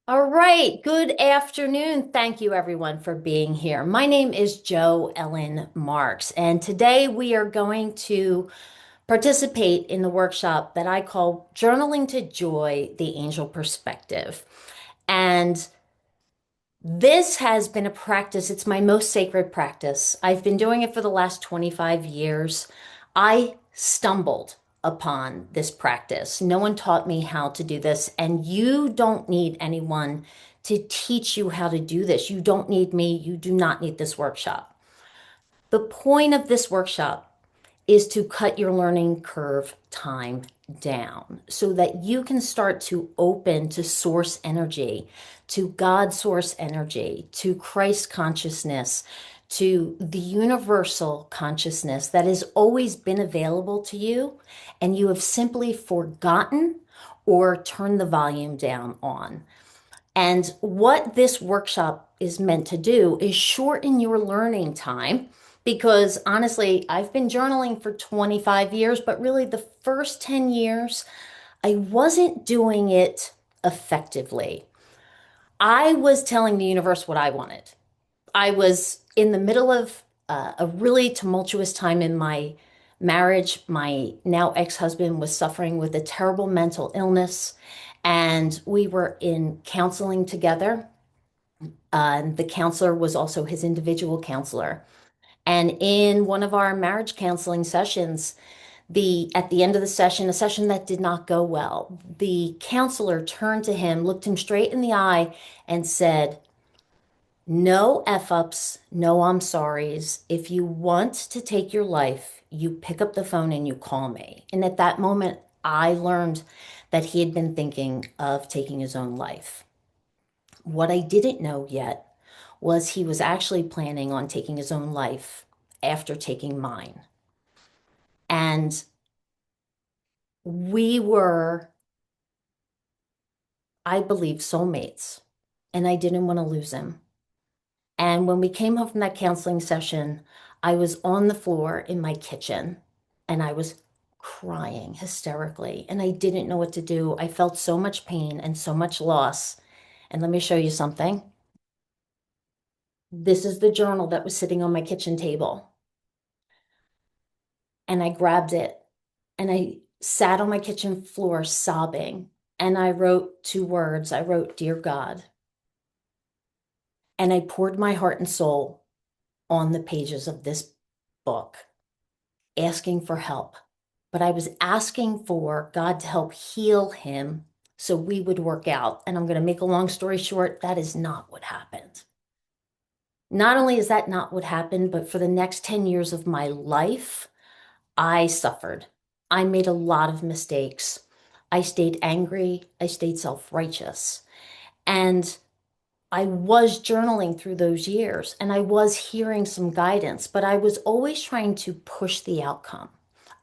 All right, good afternoon. Thank you everyone for being here. My name is Jo Ellen Marks, and today we are going to participate in the workshop that I call Journaling to Joy, the Angel Perspective. And this has been a practice, it's my most sacred practice. I've been doing it for the last 25 years. I stumbled upon this practice. No one taught me how to do this, and you don't need anyone to teach you how to do this. You don't need me. You do not need this workshop. The point of this workshop is to cut your learning curve time down so that you can start to open to source energy, to God source energy, to Christ consciousness, to the universal consciousness that has always been available to you, and you have simply forgotten or turned the volume down on. And what this workshop is meant to do is shorten your learning time because honestly, I've been journaling for 25 years, but really the first 10 years, I wasn't doing it effectively. I was telling the universe what I wanted. I was in the middle of a really tumultuous time in my marriage. My now ex-husband was suffering with a terrible mental illness, and we were in counseling together. The counselor was also his individual counselor. And in one of our marriage counseling sessions, the at the end of the session, a session that did not go well, the counselor turned to him, looked him straight in the eye, and said, "No F ups, no I'm sorries. If you want to take your life, you pick up the phone and you call me." And at that moment, I learned that he had been thinking of taking his own life. What I didn't know yet was he was actually planning on taking his own life after taking mine. And we were, I believe, soulmates, and I didn't want to lose him. And when we came home from that counseling session, I was on the floor in my kitchen and I was crying hysterically, and I didn't know what to do. I felt so much pain and so much loss. And let me show you something. This is the journal that was sitting on my kitchen table. And I grabbed it and I sat on my kitchen floor sobbing. And I wrote two words. I wrote, "Dear God." And I poured my heart and soul on the pages of this book, asking for help. But I was asking for God to help heal him so we would work out. And I'm going to make a long story short, that is not what happened. Not only is that not what happened, but for the next 10 years of my life, I suffered. I made a lot of mistakes. I stayed angry. I stayed self-righteous. And I was journaling through those years and I was hearing some guidance, but I was always trying to push the outcome.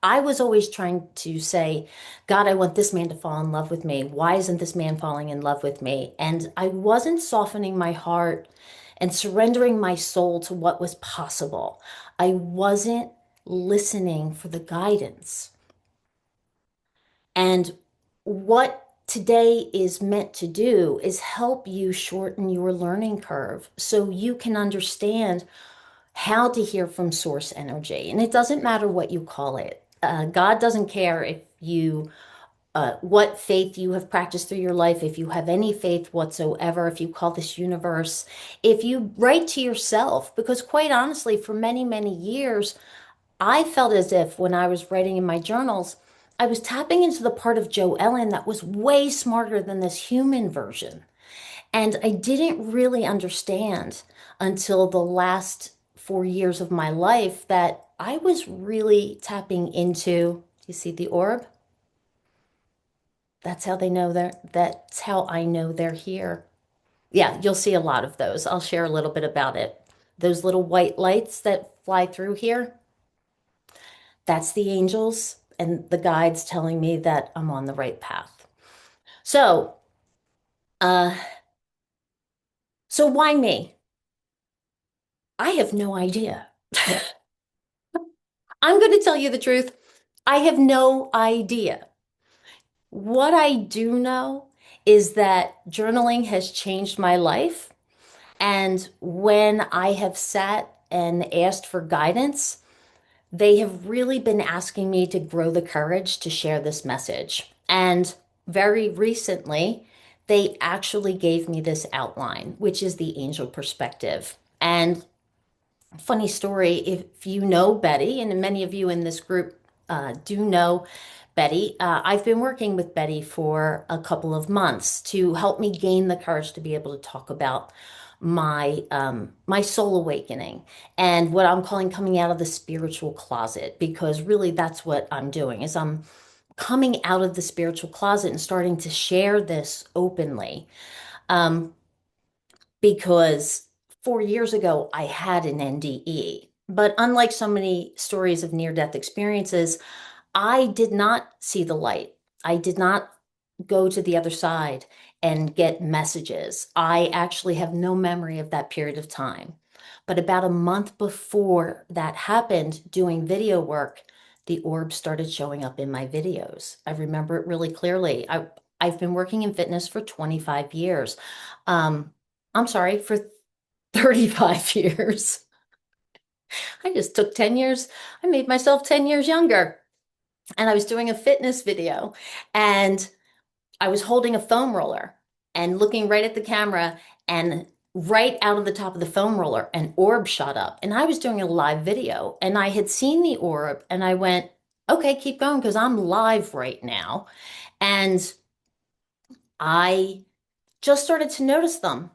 I was always trying to say, "God, I want this man to fall in love with me. Why isn't this man falling in love with me?" And I wasn't softening my heart and surrendering my soul to what was possible. I wasn't listening for the guidance. And what today is meant to do is help you shorten your learning curve so you can understand how to hear from source energy. And it doesn't matter what you call it. God doesn't care if you what faith you have practiced through your life, if you have any faith whatsoever, if you call this universe, if you write to yourself, because quite honestly, for many, many years, I felt as if when I was writing in my journals, I was tapping into the part of Joe Ellen that was way smarter than this human version. And I didn't really understand until the last 4 years of my life that I was really tapping into, you see the orb? That's how they know that's how I know they're here. Yeah, you'll see a lot of those. I'll share a little bit about it. Those little white lights that fly through here, that's the angels and the guides telling me that I'm on the right path. So, uh, so why me? I have no idea. I'm going to tell you the truth. I have no idea. What I do know is that journaling has changed my life. And when I have sat and asked for guidance, they have really been asking me to grow the courage to share this message. And very recently, they actually gave me this outline, which is the angel perspective. And funny story, if you know Betty, and many of you in this group do know Betty, I've been working with Betty for a couple of months to help me gain the courage to be able to talk about my soul awakening and what I'm calling coming out of the spiritual closet, because really that's what I'm doing is I'm coming out of the spiritual closet and starting to share this openly. Um, because 4 years ago I had an NDE. But unlike so many stories of near-death experiences, I did not see the light. I did not go to the other side and get messages. I actually have no memory of that period of time. But about a month before that happened, doing video work, the orb started showing up in my videos. I remember it really clearly. I've been working in fitness for 25 years. Um, I'm sorry, for 35 years. I just took 10 years. I made myself 10 years younger. And I was doing a fitness video and I was holding a foam roller and looking right at the camera, and right out of the top of the foam roller, an orb shot up. And I was doing a live video and I had seen the orb and I went, okay, keep going because I'm live right now. And I just started to notice them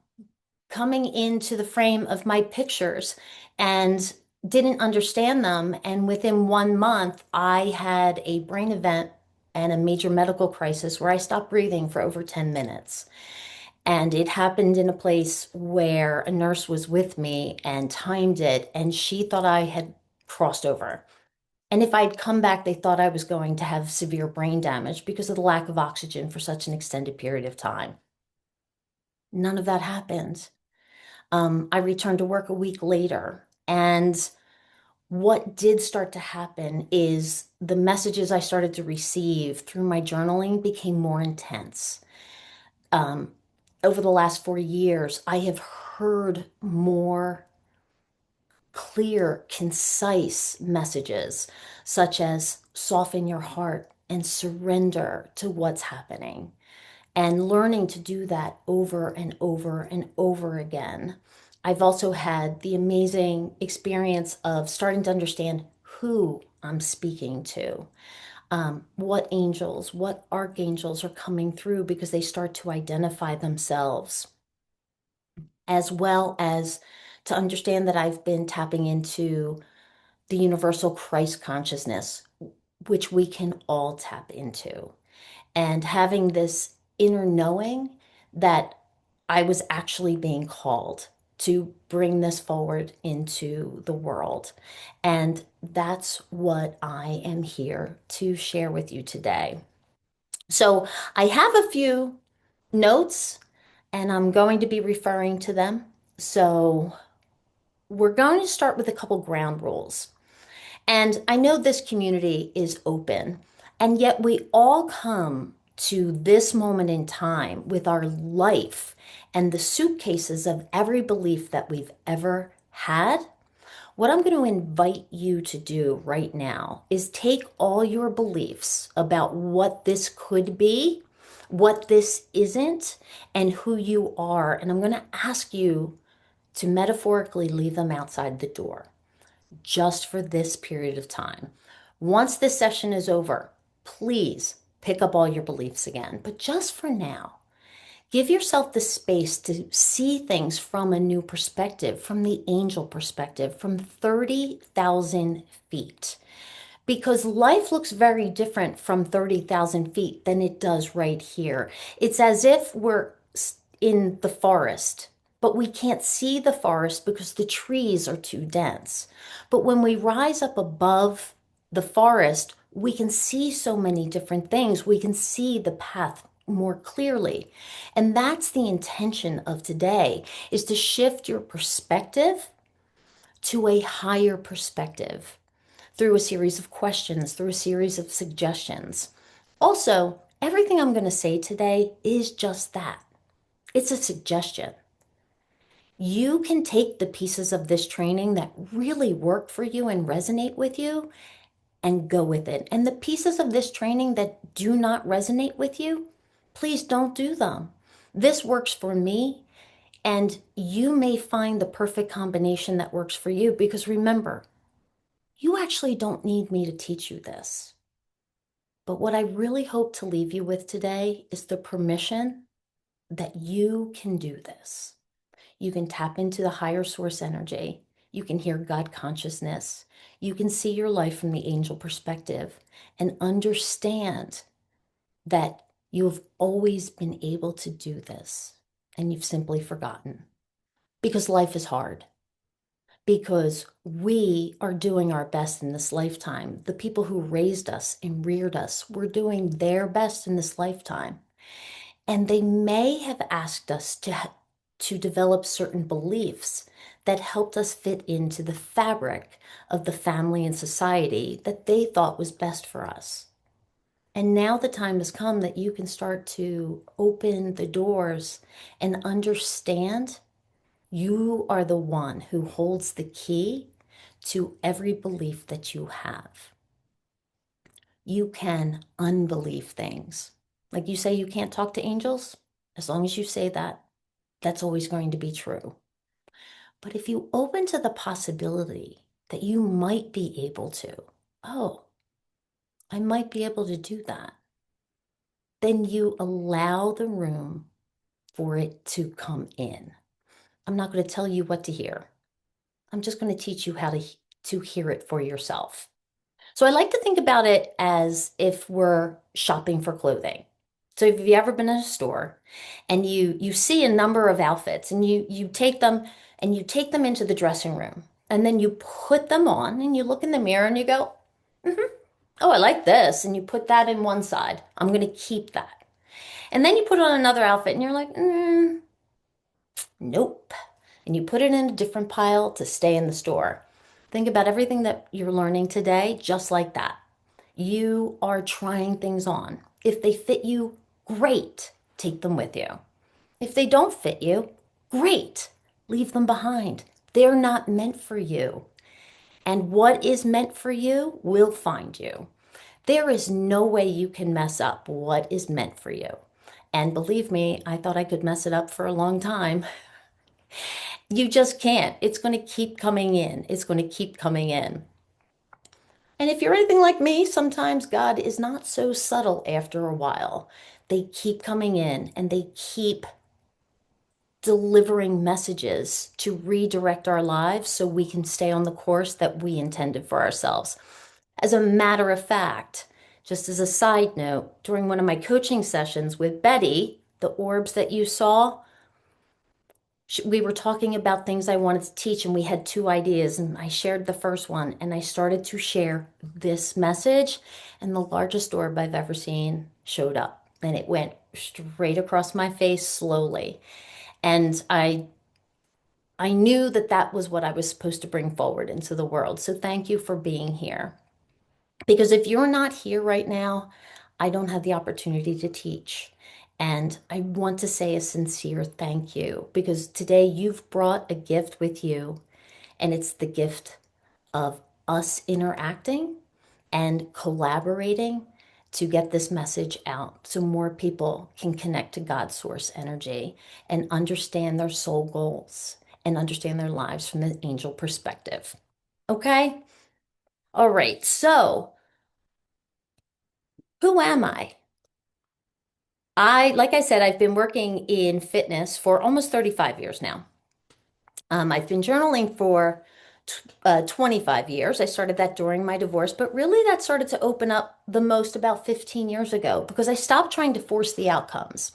coming into the frame of my pictures and didn't understand them. And within 1 month, I had a brain event and a major medical crisis where I stopped breathing for over 10 minutes. And it happened in a place where a nurse was with me and timed it, and she thought I had crossed over. And if I'd come back, they thought I was going to have severe brain damage because of the lack of oxygen for such an extended period of time. None of that happened. I returned to work a week later. And what did start to happen is the messages I started to receive through my journaling became more intense. Um, Over the last 4 years, I have heard more clear, concise messages, such as soften your heart and surrender to what's happening, and learning to do that over and over and over again. I've also had the amazing experience of starting to understand who I'm speaking to, what angels, what archangels are coming through because they start to identify themselves, as well as to understand that I've been tapping into the universal Christ consciousness, which we can all tap into, and having this inner knowing that I was actually being called to bring this forward into the world. And that's what I am here to share with you today. So I have a few notes and I'm going to be referring to them. So we're going to start with a couple ground rules. And I know this community is open, and yet we all come to this moment in time with our life and the suitcases of every belief that we've ever had. What I'm going to invite you to do right now is take all your beliefs about what this could be, what this isn't, and who you are. And I'm going to ask you to metaphorically leave them outside the door just for this period of time. Once this session is over, please pick up all your beliefs again. But just for now, give yourself the space to see things from a new perspective, from the angel perspective, from 30,000 feet. Because life looks very different from 30,000 feet than it does right here. It's as if we're in the forest, but we can't see the forest because the trees are too dense. But when we rise up above the forest, we can see so many different things. We can see the path more clearly. And that's the intention of today, is to shift your perspective to a higher perspective through a series of questions, through a series of suggestions. Also, Everything I'm going to say today is just that. It's a suggestion. You can take the pieces of this training that really work for you and resonate with you and go with it. And the pieces of this training that do not resonate with you, please don't do them. This works for me, and you may find the perfect combination that works for you because remember, you actually don't need me to teach you this. But what I really hope to leave you with today is the permission that you can do this. You can tap into the higher source energy. You can hear God consciousness. You can see your life from the angel perspective and understand that you've always been able to do this and you've simply forgotten because life is hard. Because we are doing our best in this lifetime. The people who raised us and reared us were doing their best in this lifetime. And they may have asked us to develop certain beliefs that helped us fit into the fabric of the family and society that they thought was best for us. And now the time has come that you can start to open the doors and understand you are the one who holds the key to every belief that you have. You can unbelieve things. Like you say, you can't talk to angels. As long as you say that, that's always going to be true. But if you open to the possibility that you might be able to, oh, I might be able to do that, then you allow the room for it to come in. I'm not going to tell you what to hear. I'm just going to teach you how to hear it for yourself. So I like to think about it as if we're shopping for clothing. So if you've ever been in a store and you see a number of outfits and you take them and you take them into the dressing room and then you put them on and you look in the mirror and you go, oh, I like this. And you put that in one side. I'm going to keep that. And then you put on another outfit and you're like, nope. And you put it in a different pile to stay in the store. Think about everything that you're learning today, just like that. You are trying things on. If they fit you, great, take them with you. If they don't fit you, great, leave them behind. They're not meant for you. And what is meant for you will find you. There is no way you can mess up what is meant for you. And believe me, I thought I could mess it up for a long time. You just can't. It's going to keep coming in. It's going to keep coming in. And if you're anything like me, sometimes God is not so subtle after a while. They keep coming in and they keep delivering messages to redirect our lives so we can stay on the course that we intended for ourselves. As a matter of fact, just as a side note, during one of my coaching sessions with Betty, the orbs that you saw, we were talking about things I wanted to teach, and we had two ideas. And I shared the first one, and I started to share this message, and the largest orb I've ever seen showed up, and it went straight across my face slowly. And I knew that that was what I was supposed to bring forward into the world. So thank you for being here. Because if you're not here right now, I don't have the opportunity to teach. And I want to say a sincere thank you because today you've brought a gift with you, and it's the gift of us interacting and collaborating to get this message out so more people can connect to God's source energy and understand their soul goals and understand their lives from the angel perspective. Okay? All right. So, who am I? Like I said, I've been working in fitness for almost 35 years now. I've been journaling for 25 years. I started that during my divorce, but really that started to open up the most about 15 years ago because I stopped trying to force the outcomes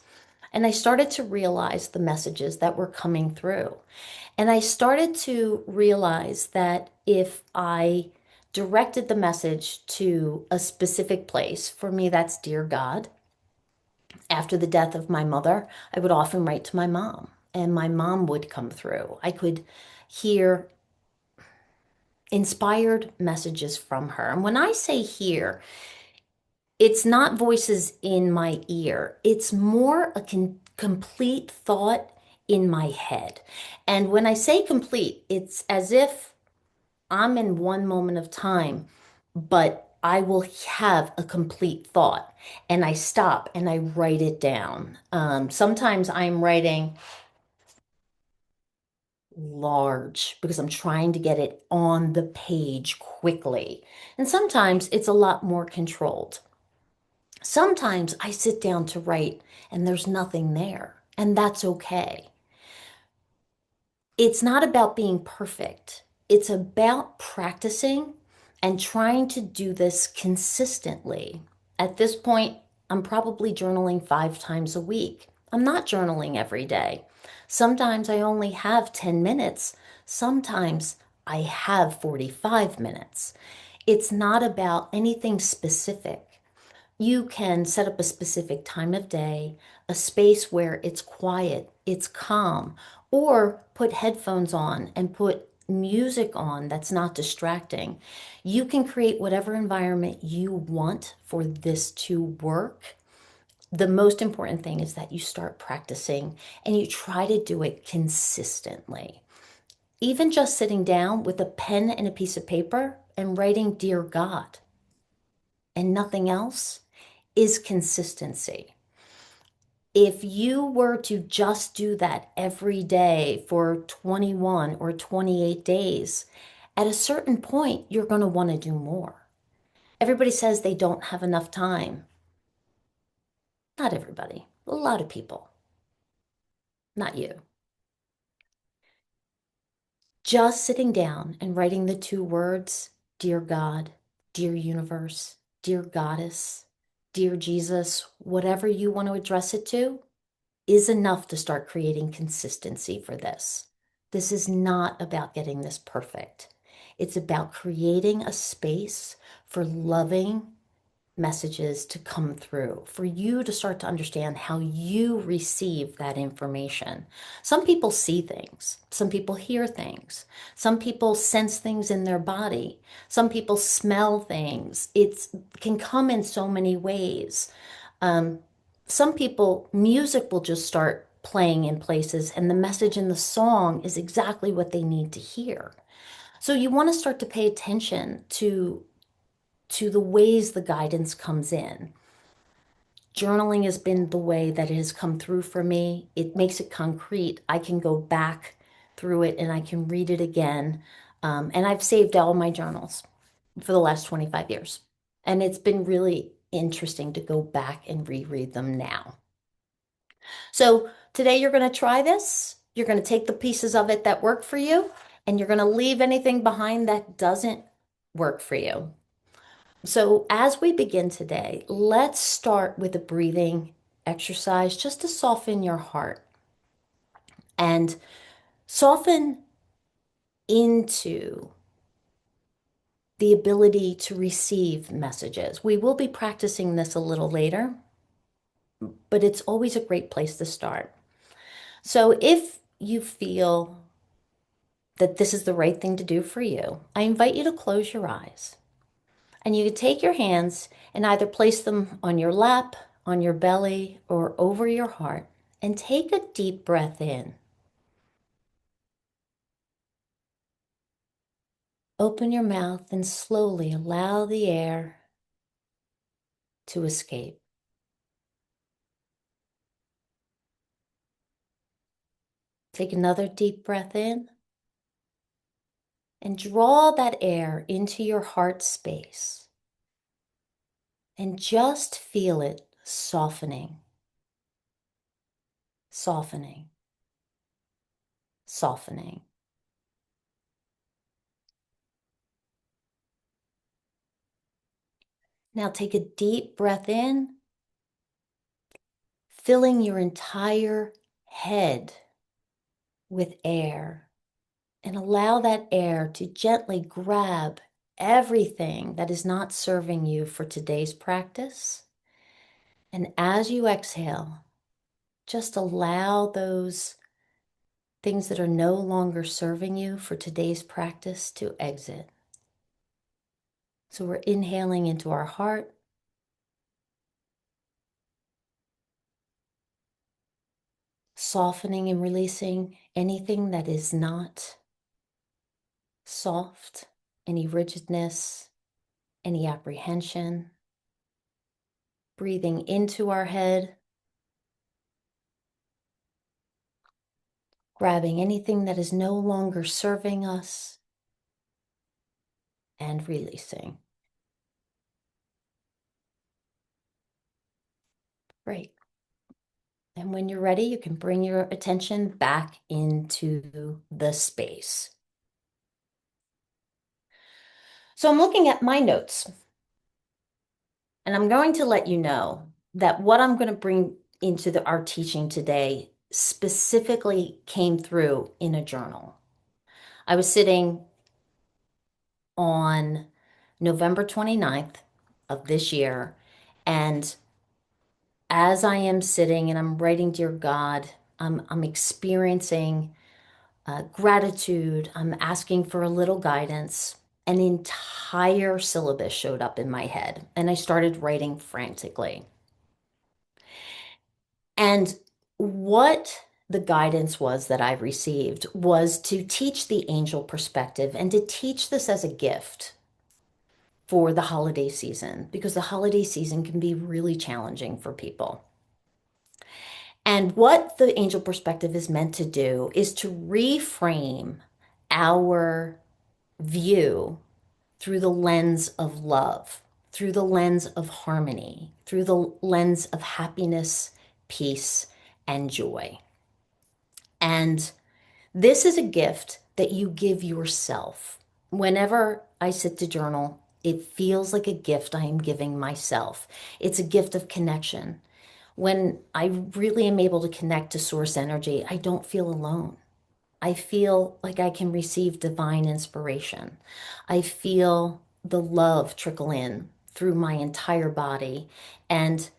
and I started to realize the messages that were coming through. And I started to realize that if I directed the message to a specific place, for me, that's Dear God. After the death of my mother, I would often write to my mom, and my mom would come through. I could hear inspired messages from her. And when I say hear, It's not voices in my ear. It's more a complete thought in my head. And when I say complete, it's as if I'm in one moment of time, but I will have a complete thought and I stop and I write it down. Sometimes I'm writing large because I'm trying to get it on the page quickly. And sometimes it's a lot more controlled. Sometimes I sit down to write and there's nothing there, and that's okay. It's not about being perfect. It's about practicing and trying to do this consistently. At this point, I'm probably journaling 5 times a week. I'm not journaling every day. Sometimes I only have 10 minutes. Sometimes I have 45 minutes. It's not about anything specific. You can set up a specific time of day, a space where it's quiet, it's calm, or put headphones on and put music on that's not distracting. You can create whatever environment you want for this to work. The most important thing is that you start practicing and you try to do it consistently. Even just sitting down with a pen and a piece of paper and writing, Dear God, and nothing else is consistency. If you were to just do that every day for 21 or 28 days, at a certain point, you're going to want to do more. Everybody says they don't have enough time. Not everybody, a lot of people, not you. Just sitting down and writing the 2 words, Dear God, Dear Universe, Dear Goddess, Dear Jesus, whatever you want to address it to, is enough to start creating consistency for this. This is not about getting this perfect. It's about creating a space for loving messages to come through, for you to start to understand how you receive that information. Some people see things, some people hear things, some people sense things in their body, some people smell things. It can come in so many ways. Um, some people, music will just start playing in places, and the message in the song is exactly what they need to hear. So you want to start to pay attention to the ways the guidance comes in. Journaling has been the way that it has come through for me. It makes it concrete. I can go back through it and I can read it again. And I've saved all my journals for the last 25 years. And it's been really interesting to go back and reread them now. So today you're going to try this. You're going to take the pieces of it that work for you, and you're going to leave anything behind that doesn't work for you. So, as we begin today, let's start with a breathing exercise just to soften your heart and soften into the ability to receive messages. We will be practicing this a little later, but it's always a great place to start. So, if you feel that this is the right thing to do for you, I invite you to close your eyes. And you can take your hands and either place them on your lap, on your belly, or over your heart, and take a deep breath in. Open your mouth and slowly allow the air to escape. Take another deep breath in and draw that air into your heart space and just feel it softening, softening, softening. Now take a deep breath in, filling your entire head with air, and allow that air to gently grab everything that is not serving you for today's practice. And as you exhale, just allow those things that are no longer serving you for today's practice to exit. So we're inhaling into our heart softening and releasing anything that is not soft, any rigidness, any apprehension. Breathing into our head, grabbing anything that is no longer serving us, and releasing. Great. And when you're ready, you can bring your attention back into the space. So I'm looking at my notes, and I'm going to let you know that what I'm going to bring into our teaching today specifically came through in a journal. I was sitting on November 29th of this year, and as I am sitting and I'm writing, Dear God, I'm experiencing gratitude. I'm asking for a little guidance. An entire syllabus showed up in my head, and I started writing frantically. And what the guidance was that I received was to teach the angel perspective and to teach this as a gift for the holiday season, because the holiday season can be really challenging for people. And what the angel perspective is meant to do is to reframe our view through the lens of love, through the lens of harmony, through the lens of happiness, peace, and joy. And this is a gift that you give yourself. Whenever I sit to journal, it feels like a gift I am giving myself. It's a gift of connection. When I really am able to connect to source energy, I don't feel alone. I feel like I can receive divine inspiration. I feel the love trickle in through my entire body, and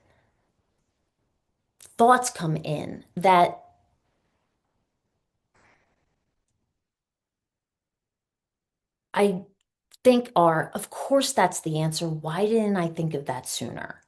thoughts come in that I think are, of course, that's the answer. Why didn't I think of that sooner?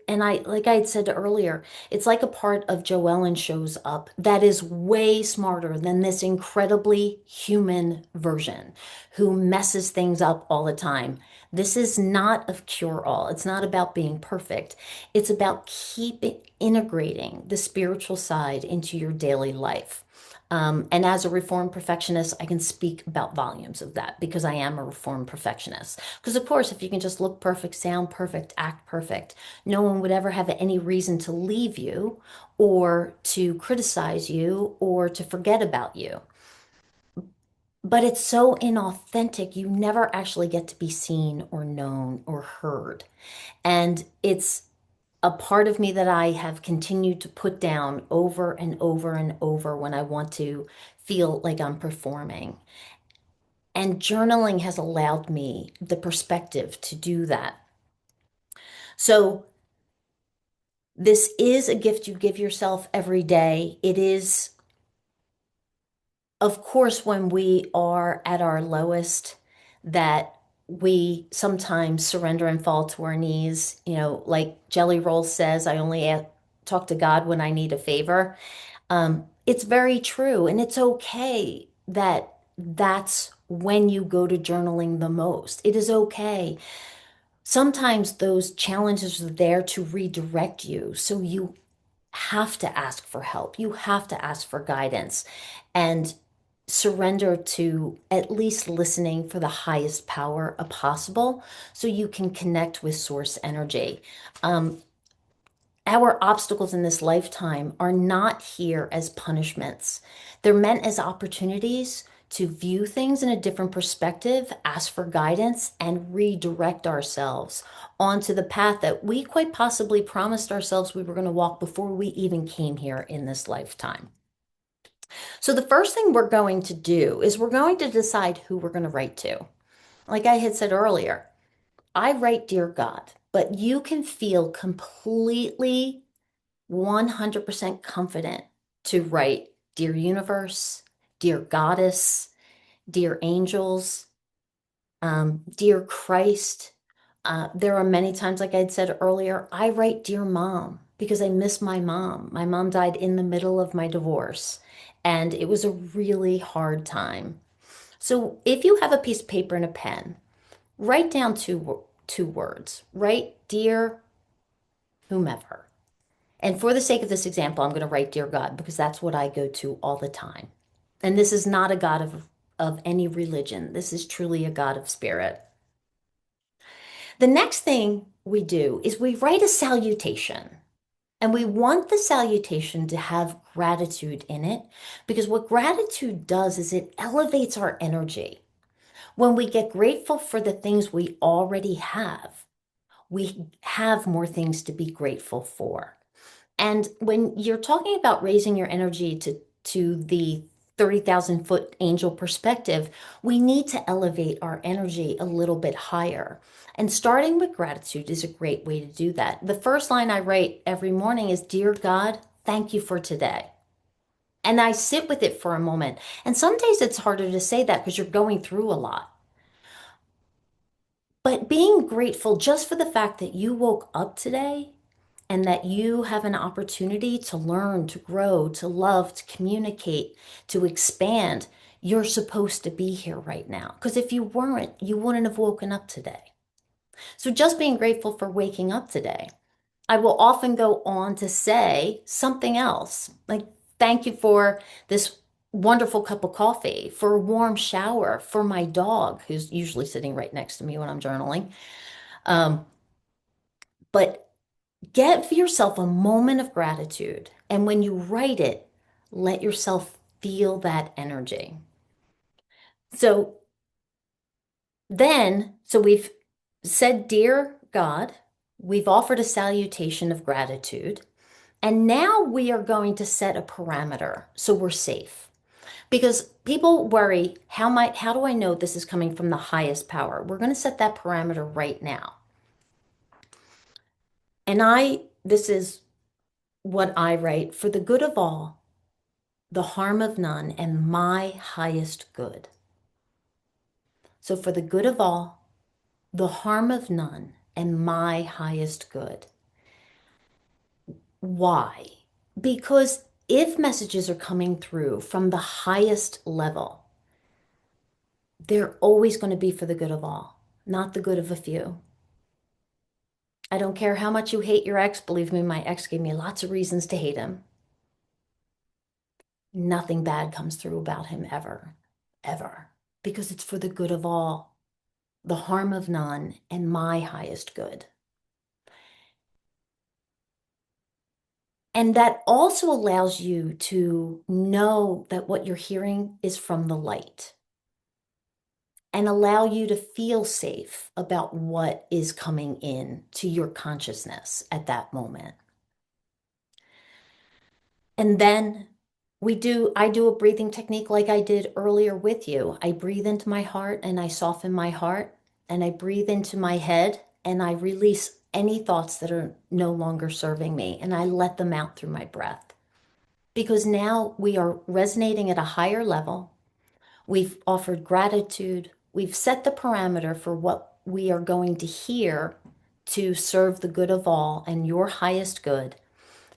Like I had said earlier, it's like a part of Joellen shows up that is way smarter than this incredibly human version who messes things up all the time. This is not a cure-all. It's not about being perfect. It's about keeping integrating the spiritual side into your daily life. And as a reformed perfectionist, I can speak about volumes of that because I am a reformed perfectionist. Because, of course, if you can just look perfect, sound perfect, act perfect, no one would ever have any reason to leave you or to criticize you or to forget about you. But it's so inauthentic, you never actually get to be seen or known or heard. And it's a part of me that I have continued to put down over and over and over when I want to feel like I'm performing. And journaling has allowed me the perspective to do that. So, this is a gift you give yourself every day. It is, of course, when we are at our lowest, that we sometimes surrender and fall to our knees. You know, like Jelly Roll says, I only talk to God when I need a favor. It's very true. And it's okay that that's when you go to journaling the most. It is okay. Sometimes those challenges are there to redirect you. So you have to ask for help. You have to ask for guidance and surrender to at least listening for the highest power possible so you can connect with source energy. Our obstacles in this lifetime are not here as punishments. They're meant as opportunities to view things in a different perspective, ask for guidance, and redirect ourselves onto the path that we quite possibly promised ourselves we were going to walk before we even came here in this lifetime. So, the first thing we're going to do is we're going to decide who we're going to write to. Like I had said earlier, I write Dear God, but you can feel completely 100% confident to write Dear Universe, Dear Goddess, Dear Angels, Dear Christ. There are many times, like I'd said earlier, I write Dear Mom. because I miss my mom. My mom died in the middle of my divorce, and it was a really hard time. So if you have a piece of paper and a pen, write down two words. Write dear whomever. And for the sake of this example, I'm going to write dear God because that's what I go to all the time. And this is not a God of any religion. This is truly a God of spirit. The next thing we do is we write a salutation. And we want the salutation to have gratitude in it because what gratitude does is it elevates our energy. When we get grateful for the things we already have, we have more things to be grateful for. And when you're talking about raising your energy to the 30,000 foot angel perspective, we need to elevate our energy a little bit higher. And starting with gratitude is a great way to do that. The first line I write every morning is, Dear God, thank you for today. And I sit with it for a moment. And some days it's harder to say that because you're going through a lot. But being grateful just for the fact that you woke up today and that you have an opportunity to learn, to grow, to love, to communicate, to expand. You're supposed to be here right now. Because if you weren't, you wouldn't have woken up today. So just being grateful for waking up today. I will often go on to say something else, like, thank you for this wonderful cup of coffee, for a warm shower, for my dog, who's usually sitting right next to me when I'm journaling. Um, but Give yourself a moment of gratitude. And when you write it, let yourself feel that energy. So so we've said, Dear God, we've offered a salutation of gratitude. And now we are going to set a parameter so we're safe. Because people worry, how do I know this is coming from the highest power? We're going to set that parameter right now. This is what I write: for the good of all, the harm of none, and my highest good. So, for the good of all, the harm of none, and my highest good. Why? Because if messages are coming through from the highest level, they're always going to be for the good of all, not the good of a few. I don't care how much you hate your ex. Believe me, my ex gave me lots of reasons to hate him. Nothing bad comes through about him ever, ever, because it's for the good of all, the harm of none, and my highest good. And that also allows you to know that what you're hearing is from the light and allow you to feel safe about what is coming in to your consciousness at that moment. And then I do a breathing technique like I did earlier with you. I breathe into my heart and I soften my heart, and I breathe into my head and I release any thoughts that are no longer serving me, and I let them out through my breath. Because now we are resonating at a higher level. We've offered gratitude. We've set the parameter for what we are going to hear to serve the good of all and your highest good.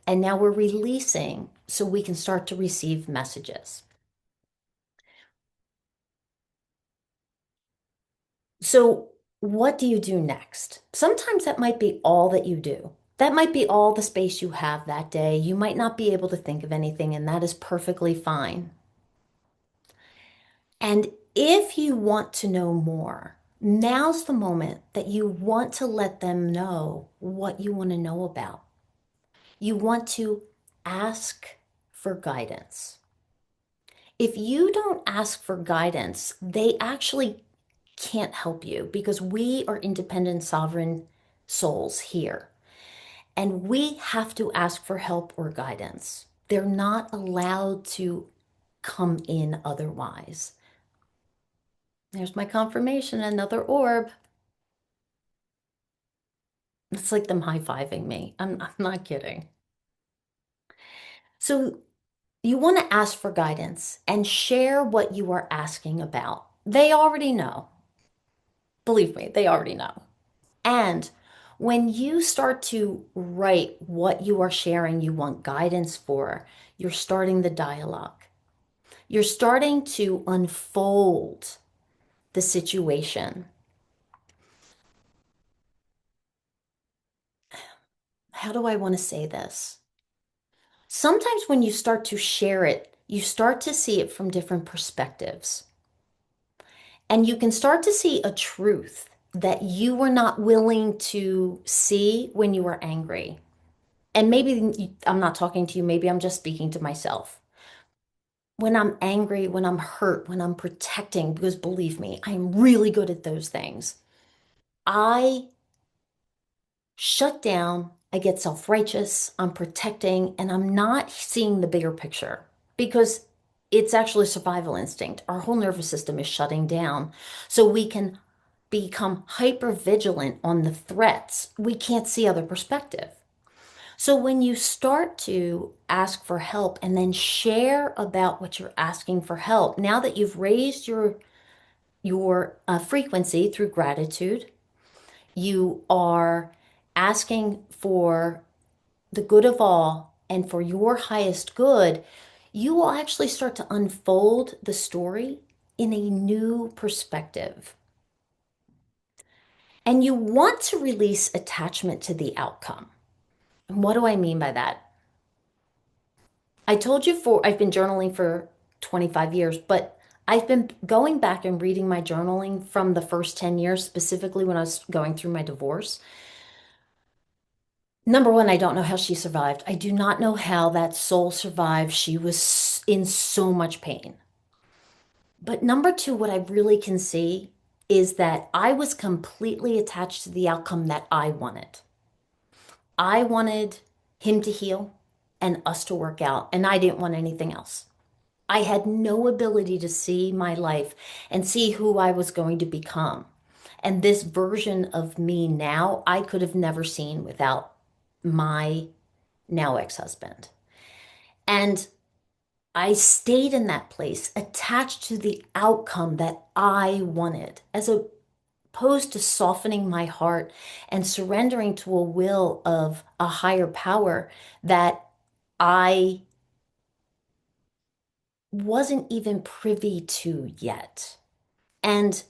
And now we're releasing so we can start to receive messages. So, what do you do next? Sometimes that might be all that you do. That might be all the space you have that day. You might not be able to think of anything, and that is perfectly fine. And if you want to know more, now's the moment that you want to let them know what you want to know about. You want to ask for guidance. If you don't ask for guidance, they actually can't help you because we are independent, sovereign souls here. And we have to ask for help or guidance. They're not allowed to come in otherwise. There's my confirmation, another orb. It's like them high-fiving me. I'm not kidding. So you want to ask for guidance and share what you are asking about. They already know. Believe me, they already know. And When you start to write what you are sharing, you want guidance for, you're starting the dialogue. You're starting to unfold the situation. How do I want to say this? Sometimes when you start to share it, you start to see it from different perspectives. And you can start to see a truth that you were not willing to see when you were angry. And maybe I'm not talking to you, maybe I'm just speaking to myself. When I'm angry, when I'm hurt, when I'm protecting, because believe me, I'm really good at those things. I shut down, I get self-righteous, I'm protecting, and I'm not seeing the bigger picture because it's actually survival instinct. Our whole nervous system is shutting down so we can become hyper vigilant on the threats. We can't see other perspective. So when you start to ask for help and then share about what you're asking for help, now that you've raised your frequency through gratitude, you are asking for the good of all and for your highest good, you will actually start to unfold the story in a new perspective. And you want to release attachment to the outcome. And what do I mean by that? I told you I've been journaling for 25 years, but I've been going back and reading my journaling from the first 10 years, specifically when I was going through my divorce. Number one, I don't know how she survived. I do not know how that soul survived. She was in so much pain. But number two, what I really can see is that I was completely attached to the outcome that I wanted. I wanted him to heal and us to work out, and I didn't want anything else. I had no ability to see my life and see who I was going to become. And this version of me now, I could have never seen without my now ex-husband. And I stayed in that place, attached to the outcome that I wanted, as opposed to softening my heart and surrendering to a will of a higher power that I wasn't even privy to yet. And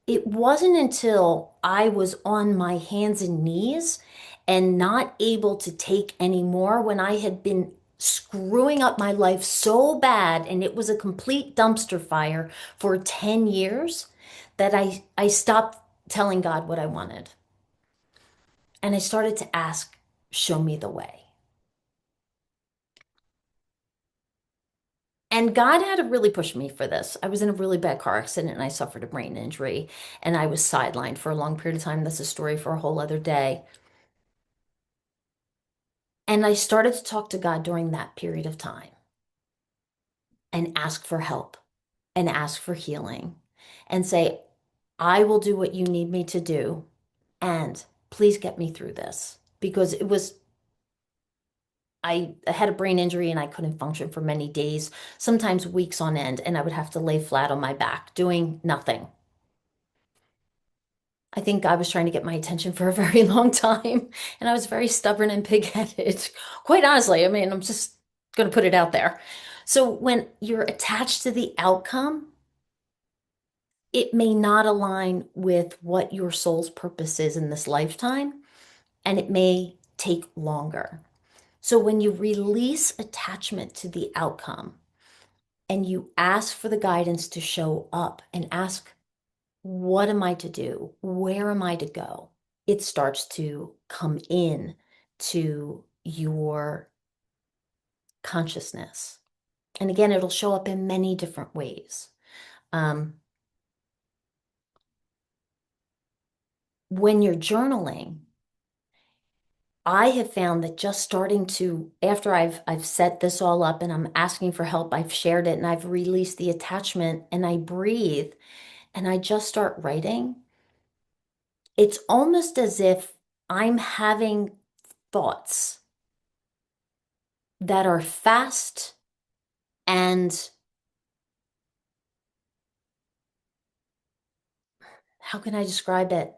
it wasn't until I was on my hands and knees and not able to take anymore when I had been screwing up my life so bad and it was a complete dumpster fire for 10 years that I stopped telling God what I wanted. And I started to ask, show me the way. And God had to really push me for this. I was in a really bad car accident and I suffered a brain injury and I was sidelined for a long period of time. That's a story for a whole other day. And I started to talk to God during that period of time and ask for help and ask for healing and say, I will do what you need me to do. And please get me through this because I had a brain injury and I couldn't function for many days, sometimes weeks on end, and I would have to lay flat on my back doing nothing. I think God was trying to get my attention for a very long time, and I was very stubborn and pig-headed. Quite honestly, I mean, I'm just going to put it out there. So when you're attached to the outcome, it may not align with what your soul's purpose is in this lifetime, and it may take longer. So when you release attachment to the outcome and you ask for the guidance to show up and ask, what am I to do? Where am I to go? It starts to come in to your consciousness. And again, it'll show up in many different ways. Um, when you're journaling, I have found that just starting to, after I've set this all up and I'm asking for help, I've shared it and I've released the attachment and I breathe and I just start writing, it's almost as if I'm having thoughts that are fast and how can I describe it?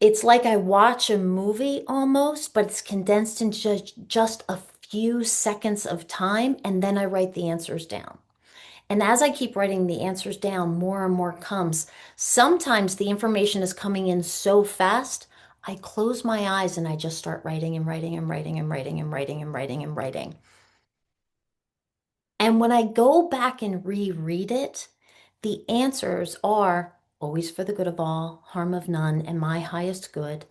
It's like I watch a movie almost, but it's condensed in just a few seconds of time, and then I write the answers down. And as I keep writing the answers down, more and more comes. Sometimes the information is coming in so fast, I close my eyes and I just start writing and writing and writing and writing and writing and writing and writing. And when I go back and reread it, the answers are always for the good of all, harm of none, and my highest good.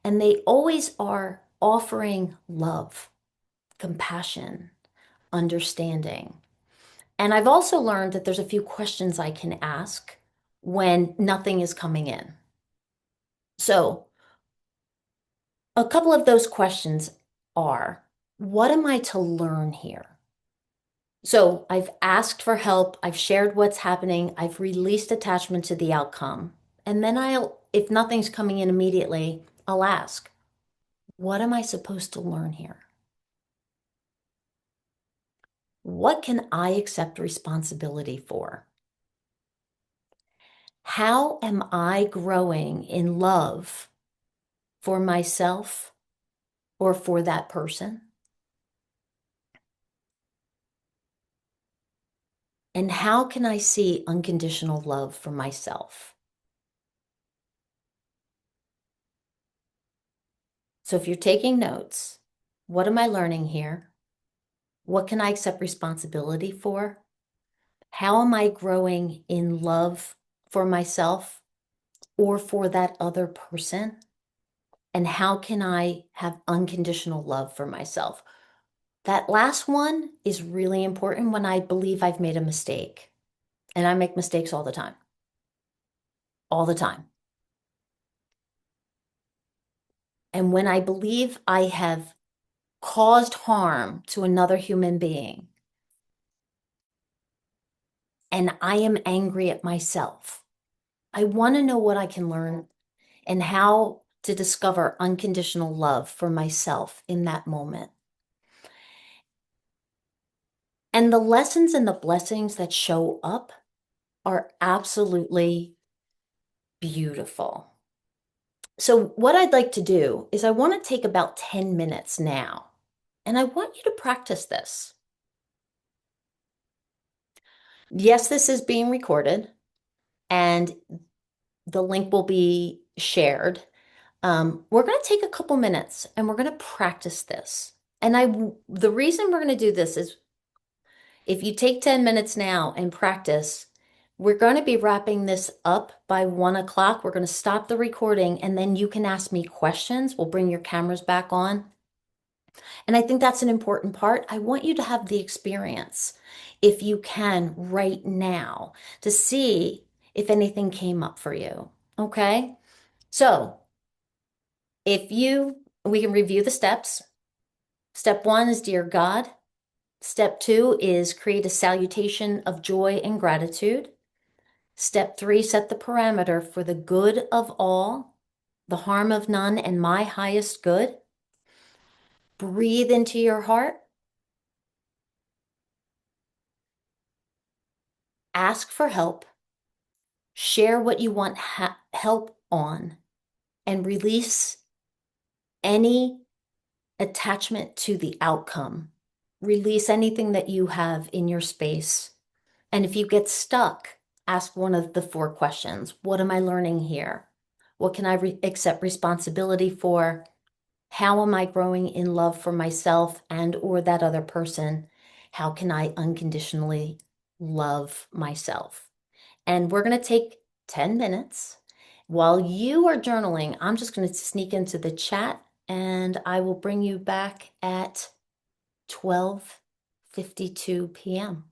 And they always are offering love, compassion, understanding. And I've also learned that there's a few questions I can ask when nothing is coming in. So, a couple of those questions are, what am I to learn here? So, I've asked for help, I've shared what's happening, I've released attachment to the outcome. And then if nothing's coming in immediately, I'll ask, what am I supposed to learn here? What can I accept responsibility for? How am I growing in love for myself or for that person? And how can I see unconditional love for myself? So if you're taking notes, what am I learning here? What can I accept responsibility for? How am I growing in love for myself or for that other person? And how can I have unconditional love for myself? That last one is really important when I believe I've made a mistake. And I make mistakes all the time, all the time. And when I believe I have caused harm to another human being and I am angry at myself, I want to know what I can learn and how to discover unconditional love for myself in that moment. And the lessons and the blessings that show up are absolutely beautiful. So, what I'd like to do is I want to take about 10 minutes now, and I want you to practice this. Yes, this is being recorded, and the link will be shared. We're going to take a couple minutes and we're going to practice this. And the reason we're going to do this is if you take 10 minutes now and practice, we're going to be wrapping this up by 1 o'clock. We're going to stop the recording and then you can ask me questions. We'll bring your cameras back on. And I think that's an important part. I want you to have the experience, if you can, right now to see if anything came up for you. Okay? So, we can review the steps. Step one is Dear God. Step two is create a salutation of joy and gratitude. Step three, set the parameter for the good of all, the harm of none, and my highest good. Breathe into your heart. Ask for help. Share what you want help on, and release any attachment to the outcome. Release anything that you have in your space. And if you get stuck, ask one of the four questions. What am I learning here? What can I accept responsibility for? How am I growing in love for myself and or that other person? How can I unconditionally love myself? And we're going to take 10 minutes. While you are journaling, I'm just going to sneak into the chat and I will bring you back at 12:52 p.m.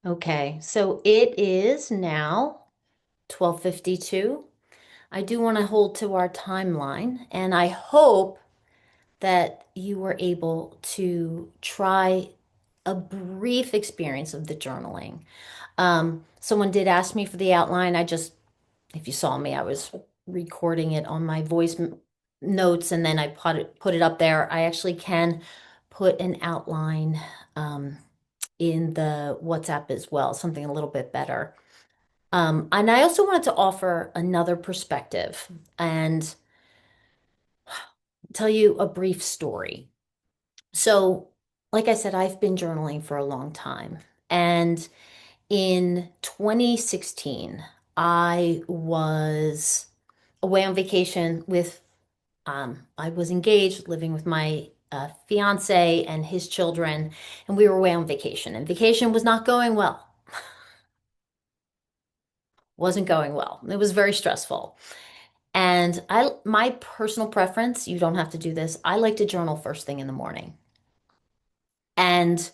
Okay, so it is now 12:52. I do want to hold to our timeline, and I hope that you were able to try a brief experience of the journaling. Someone did ask me for the outline. If you saw me, I was recording it on my notes and then I put it up there. I actually can put an outline um, in the WhatsApp as well, something a little bit better. And I also wanted to offer another perspective and tell you a brief story. So, like I said, I've been journaling for a long time. And in 2016, I was away on vacation I was engaged, living with my fiance and his children, and we were away on vacation. And vacation was not going well, wasn't going well. It was very stressful. And my personal preference, you don't have to do this, I like to journal first thing in the morning. And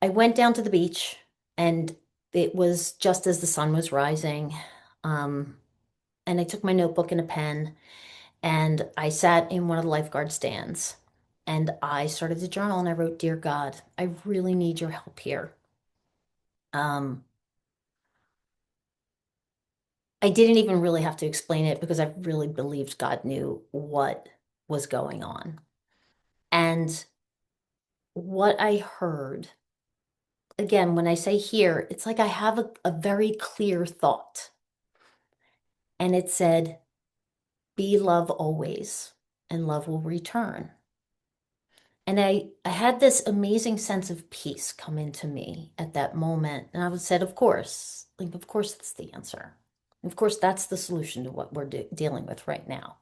I went down to the beach, and it was just as the sun was rising. Um, and I took my notebook and a pen, and I sat in one of the lifeguard stands, and I started to journal, and I wrote, "Dear God, I really need your help here." Um, I didn't even really have to explain it because I really believed God knew what was going on. And what I heard, again, when I say here, it's like I have a very clear thought. And it said, "Be love always, and love will return." And I had this amazing sense of peace come into me at that moment. And I would said, of course, of course, that's the answer. Of course, that's the solution to what we're dealing with right now.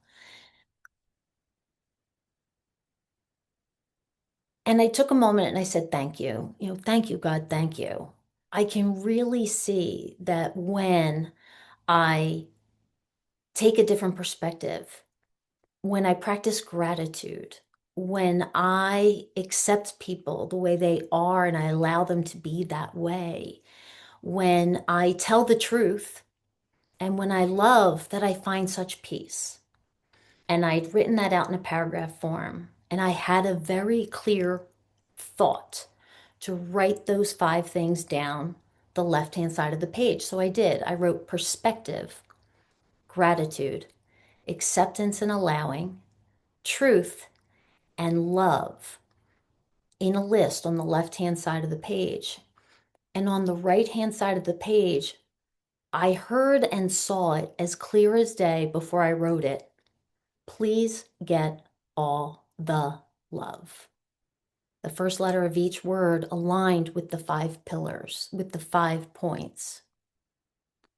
And I took a moment and I said, thank you. Thank you, God, thank you. I can really see that when I take a different perspective, when I practice gratitude, when I accept people the way they are and I allow them to be that way, when I tell the truth, and when I love, that I find such peace. And I'd written that out in a paragraph form, and I had a very clear thought to write those 5 things down the left-hand side of the page. So I did. I wrote perspective, gratitude, acceptance and allowing, truth, and love in a list on the left-hand side of the page. And on the right-hand side of the page, I heard and saw it as clear as day before I wrote it. Please get all the love. The first letter of each word aligned with the 5 pillars, with the 5 points.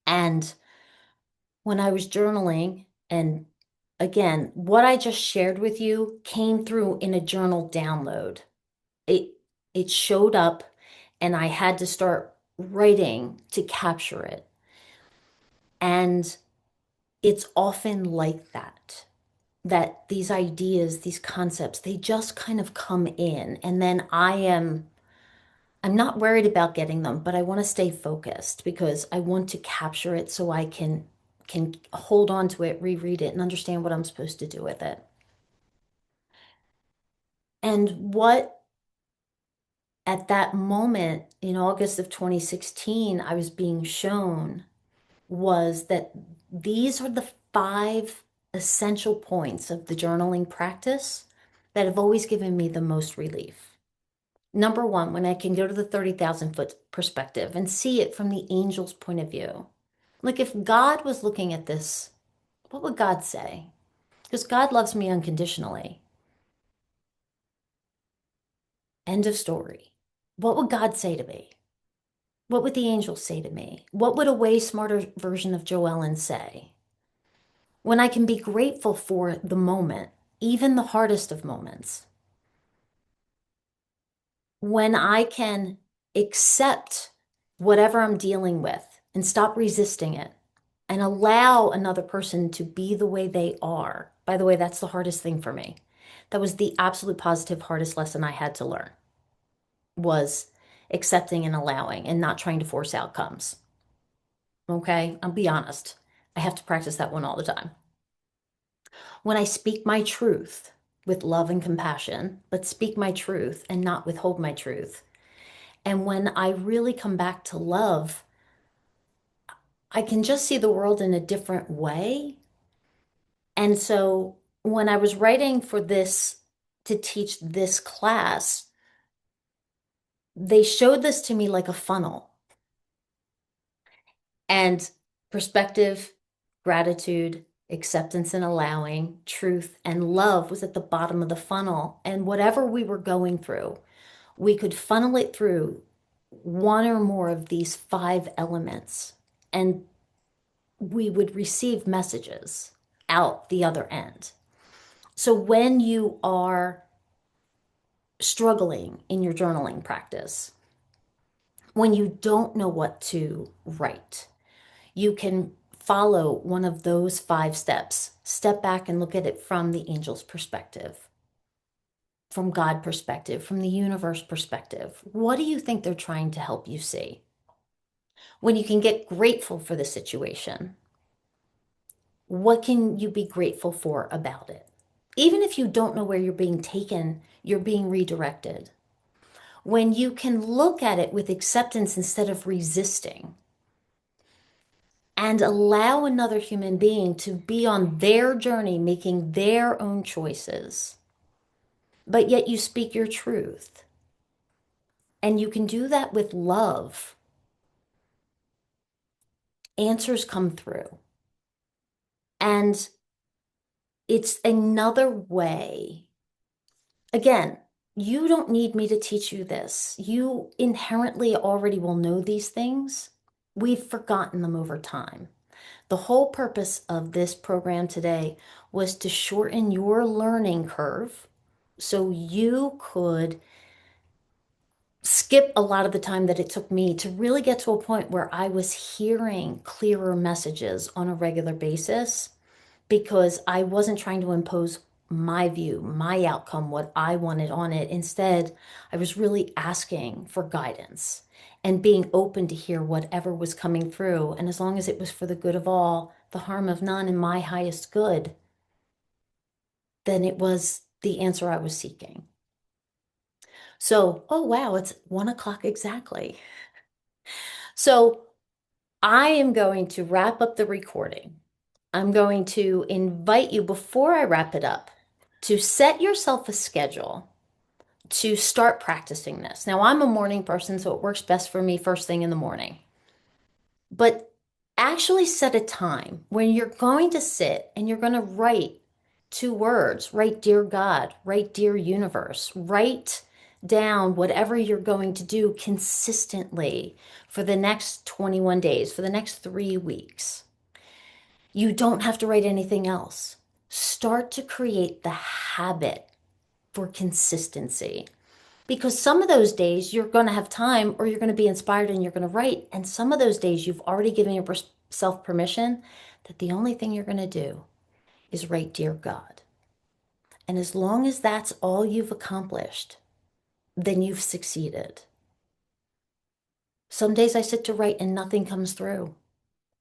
And when I was journaling, and again, what I just shared with you came through in a journal download. It it showed up, and I had to start writing to capture it. And it's often like that these ideas, these concepts, they just kind of come in, and then I'm not worried about getting them, but I want to stay focused because I want to capture it so I can hold on to it, reread it, and understand what I'm supposed to do with it. And what at that moment in August of 2016 I was being shown was that these are the 5 essential points of the journaling practice that have always given me the most relief. Number one, when I can go to the 30,000-foot perspective and see it from the angel's point of view. Like if God was looking at this, what would God say? Because God loves me unconditionally. End of story. What would God say to me? What would the angels say to me? What would a way smarter version of Joellen say? When I can be grateful for the moment, even the hardest of moments, when I can accept whatever I'm dealing with and stop resisting it and allow another person to be the way they are. By the way, that's the hardest thing for me. That was the absolute positive hardest lesson I had to learn was accepting and allowing and not trying to force outcomes. Okay, I'll be honest. I have to practice that one all the time. When I speak my truth with love and compassion, but speak my truth and not withhold my truth. And when I really come back to love, I can just see the world in a different way. And so when I was writing for this to teach this class, they showed this to me like a funnel. And perspective, gratitude, acceptance and allowing, truth, and love was at the bottom of the funnel. And whatever we were going through, we could funnel it through one or more of these five elements, and we would receive messages out the other end. So when you are struggling in your journaling practice, when you don't know what to write, you can follow one of those five steps. Step back and look at it from the angel's perspective, from God perspective, from the universe perspective. What do you think they're trying to help you see? When you can get grateful for the situation, what can you be grateful for about it? Even if you don't know where you're being taken, you're being redirected. When you can look at it with acceptance instead of resisting, and allow another human being to be on their journey, making their own choices, but yet you speak your truth. And you can do that with love. Answers come through. And it's another way. Again, you don't need me to teach you this. You inherently already will know these things. We've forgotten them over time. The whole purpose of this program today was to shorten your learning curve so you could skip a lot of the time that it took me to really get to a point where I was hearing clearer messages on a regular basis because I wasn't trying to impose my view, my outcome, what I wanted on it. Instead, I was really asking for guidance and being open to hear whatever was coming through. And as long as it was for the good of all, the harm of none, and my highest good, then it was the answer I was seeking. So, oh wow, it's 1 o'clock exactly. So I am going to wrap up the recording. I'm going to invite you before I wrap it up to set yourself a schedule to start practicing this. Now, I'm a morning person, so it works best for me first thing in the morning. But actually set a time when you're going to sit and you're going to write 2 words. Write, Dear God, write, Dear Universe, write down whatever you're going to do consistently for the next 21 days, for the next 3 weeks. You don't have to write anything else. Start to create the habit for consistency. Because some of those days you're going to have time or you're going to be inspired and you're going to write. And some of those days you've already given yourself permission that the only thing you're going to do is write, Dear God. And as long as that's all you've accomplished, then you've succeeded. Some days I sit to write and nothing comes through.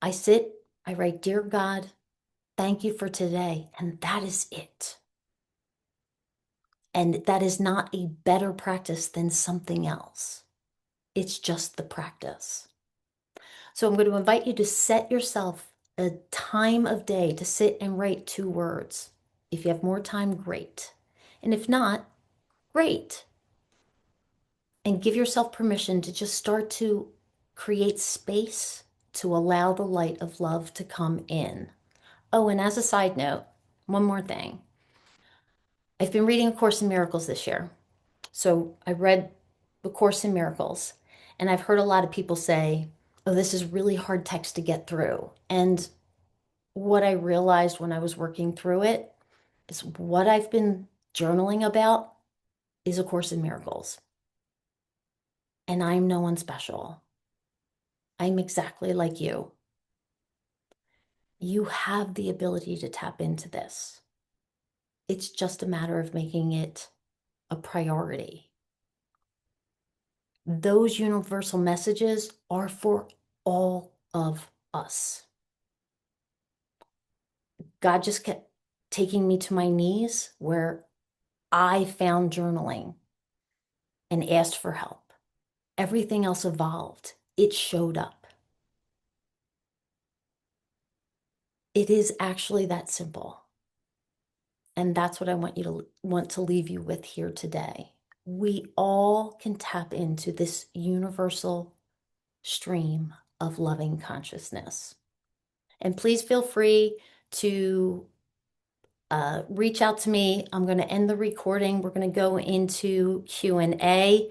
I sit, I write, Dear God, thank you for today. And that is it. And that is not a better practice than something else. It's just the practice. So I'm going to invite you to set yourself a time of day to sit and write 2 words. If you have more time, great. And if not, great. And give yourself permission to just start to create space to allow the light of love to come in. Oh, and as a side note, one more thing. I've been reading A Course in Miracles this year. So I read The Course in Miracles, and I've heard a lot of people say, oh, this is really hard text to get through. And what I realized when I was working through it is what I've been journaling about is A Course in Miracles. And I'm no one special. I'm exactly like you. You have the ability to tap into this. It's just a matter of making it a priority. Those universal messages are for all of us. God just kept taking me to my knees where I found journaling and asked for help. Everything else evolved. It showed up. It is actually that simple. And that's what I want to leave you with here today. We all can tap into this universal stream of loving consciousness. And please feel free to reach out to me. I'm going to end the recording. We're going to go into Q&A.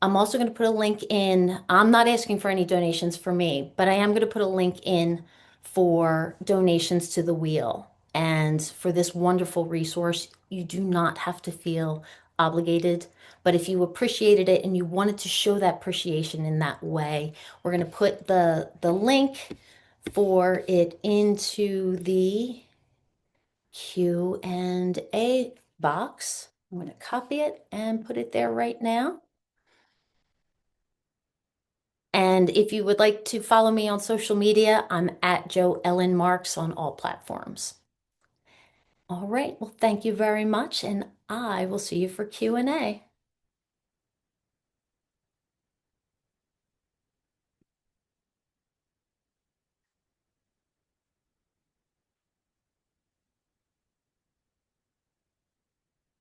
I'm also going to put a link in. I'm not asking for any donations for me, but I am going to put a link in for donations to the wheel. And for this wonderful resource, you do not have to feel obligated. But if you appreciated it and you wanted to show that appreciation in that way, we're going to put the link for it into the Q&A box. I'm going to copy it and put it there right now. And if you would like to follow me on social media, I'm at Joe Ellen Marks on all platforms. All right. Well, thank you very much, and I will see you for Q&A.